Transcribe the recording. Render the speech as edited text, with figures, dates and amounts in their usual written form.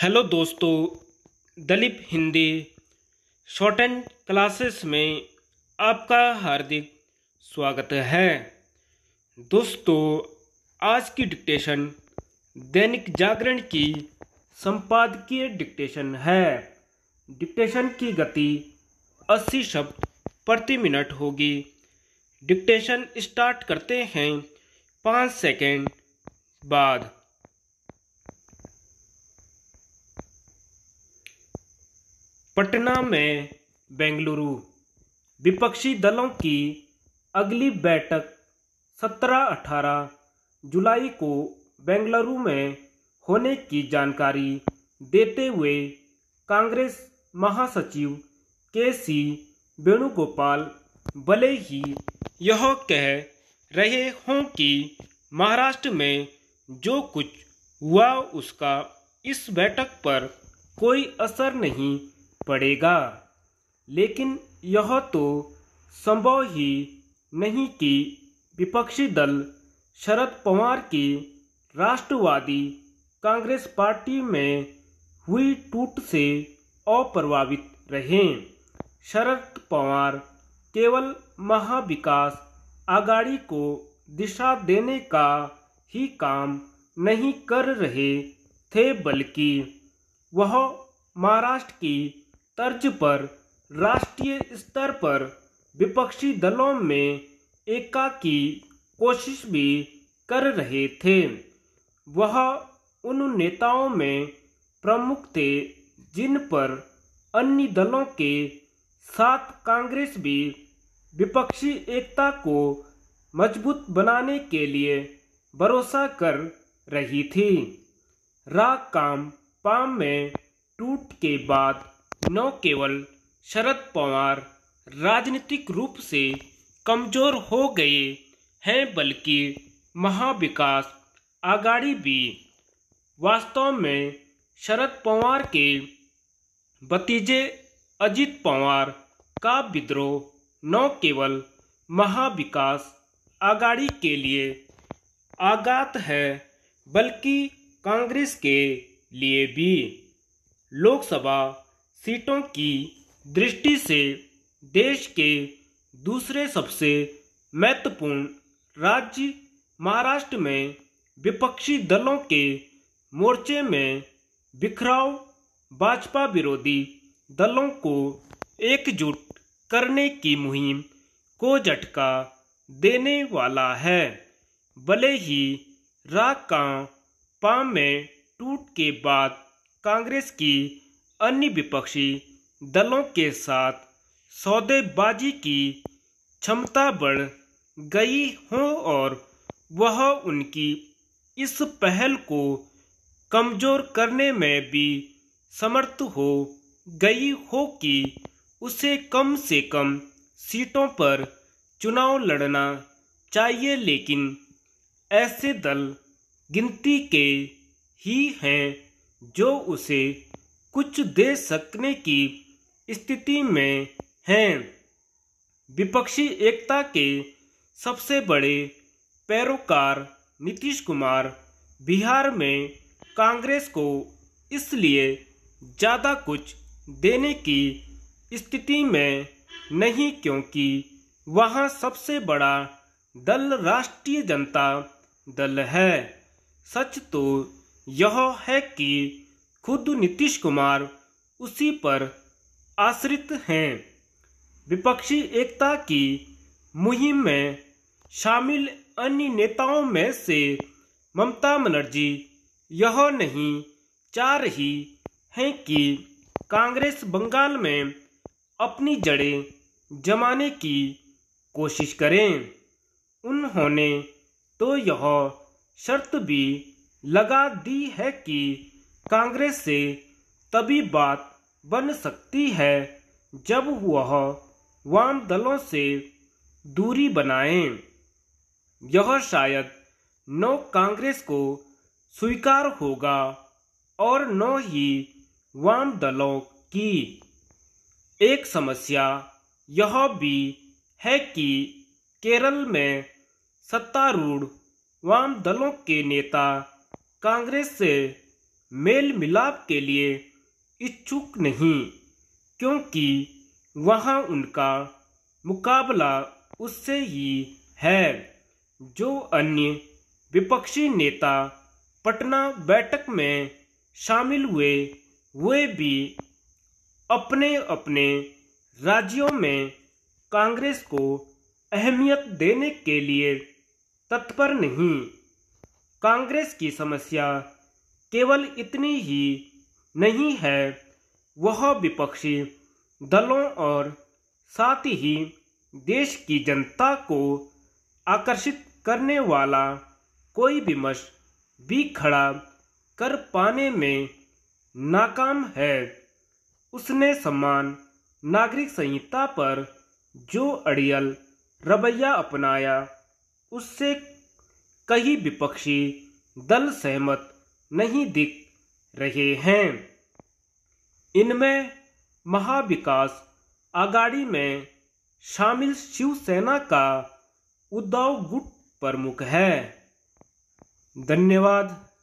Hello दोस्तों, Dalip Hindi shorthand classes में आपका हार्दिक स्वागत है। दोस्तों, आज की डिक्टेशन दैनिक जागरण की संपादकीय डिक्टेशन है। डिक्टेशन की गति 80 शब्द प्रति मिनट होगी। डिक्टेशन स्टार्ट करते हैं 5 सेकंड बाद। पटना में बेंगलुरु विपक्षी दलों की अगली बैठक 17-18 जुलाई को बेंगलुरु में होने की जानकारी देते हुए कांग्रेस महासचिव के.सी. वेणुगोपाल भले ही यह कह रहे हों कि महाराष्ट्र में जो कुछ हुआ उसका इस बैठक पर कोई असर नहीं पड़ेगा, लेकिन यह तो संभव ही नहीं कि विपक्षी दल शरद पवार की राष्ट्रवादी कांग्रेस पार्टी में हुई टूट से अप्रभावित रहें। शरद पवार केवल महाविकास आघाड़ी को दिशा देने का ही काम नहीं कर रहे थे, बल्कि वह महाराष्ट्र की तर्ज पर राष्ट्रीय स्तर पर विपक्षी दलों में एकता की कोशिश भी कर रहे थे। वह उन नेताओं में प्रमुख थे जिन पर अन्य दलों के साथ कांग्रेस भी विपक्षी एकता को मजबूत बनाने के लिए भरोसा कर रही थी। राम पाम में टूट के बाद न केवल शरद पवार राजनीतिक रूप से कमजोर हो गए हैं, बल्कि महाविकास आघाड़ी भी। वास्तव में शरद पवार के भतीजे अजित पवार का विद्रोह न केवल महाविकास आघाड़ी के लिए आघात है, बल्कि कांग्रेस के लिए भी। लोकसभा सीटों की दृष्टि से देश के दूसरे सबसे महत्वपूर्ण राज्य महाराष्ट्र में विपक्षी दलों के मोर्चे में बिखराव भाजपा विरोधी दलों को एकजुट करने की मुहिम को झटका देने वाला है। भले ही राकांपा में टूट के बाद कांग्रेस की अन्य विपक्षी दलों के साथ सौदेबाजी की क्षमता बढ़ गई हो और वह उनकी इस पहल को कमजोर करने में भी समर्थ हो गई हो कि उसे कम से कम सीटों पर चुनाव लड़ना चाहिए, लेकिन ऐसे दल गिनती के ही हैं जो उसे कुछ दे सकने की स्थिति में हैं। विपक्षी एकता के सबसे बड़े पैरोकार नीतीश कुमार बिहार में कांग्रेस को इसलिए ज़्यादा कुछ देने की स्थिति में नहीं क्योंकि वहाँ सबसे बड़ा दल राष्ट्रीय जनता दल है। सच तो यह है कि खुद नीतीश कुमार उसी पर आश्रित हैं। विपक्षी एकता की मुहिम में शामिल अन्य नेताओं में से ममता बनर्जी यह नहीं चाह रही हैं कि कांग्रेस बंगाल में अपनी जड़ें जमाने की कोशिश करें। उन्होंने तो यह शर्त भी लगा दी है कि कांग्रेस से तभी बात बन सकती है जब वह वाम दलों से दूरी बनाएं। यह शायद न कांग्रेस को स्वीकार होगा और न ही वाम दलों की। एक समस्या यह भी है कि केरल में सत्तारूढ़ वाम दलों के नेता कांग्रेस से मेल मिलाप के लिए इच्छुक नहीं, क्योंकि वहां उनका मुकाबला उससे ही है। जो अन्य विपक्षी नेता पटना बैठक में शामिल हुए, वे भी अपने अपने राज्यों में कांग्रेस को अहमियत देने के लिए तत्पर नहीं। कांग्रेस की समस्या केवल इतनी ही नहीं है, वह विपक्षी दलों और साथ ही देश की जनता को आकर्षित करने वाला कोई विमर्श भी खड़ा कर पाने में नाकाम है। उसने समान नागरिक संहिता पर जो अड़ियल रवैया अपनाया, उससे कई विपक्षी दल सहमत नहीं दिख रहे हैं। इनमें महाविकास आघाड़ी में शामिल शिवसेना का उद्धव गुट प्रमुख है। धन्यवाद।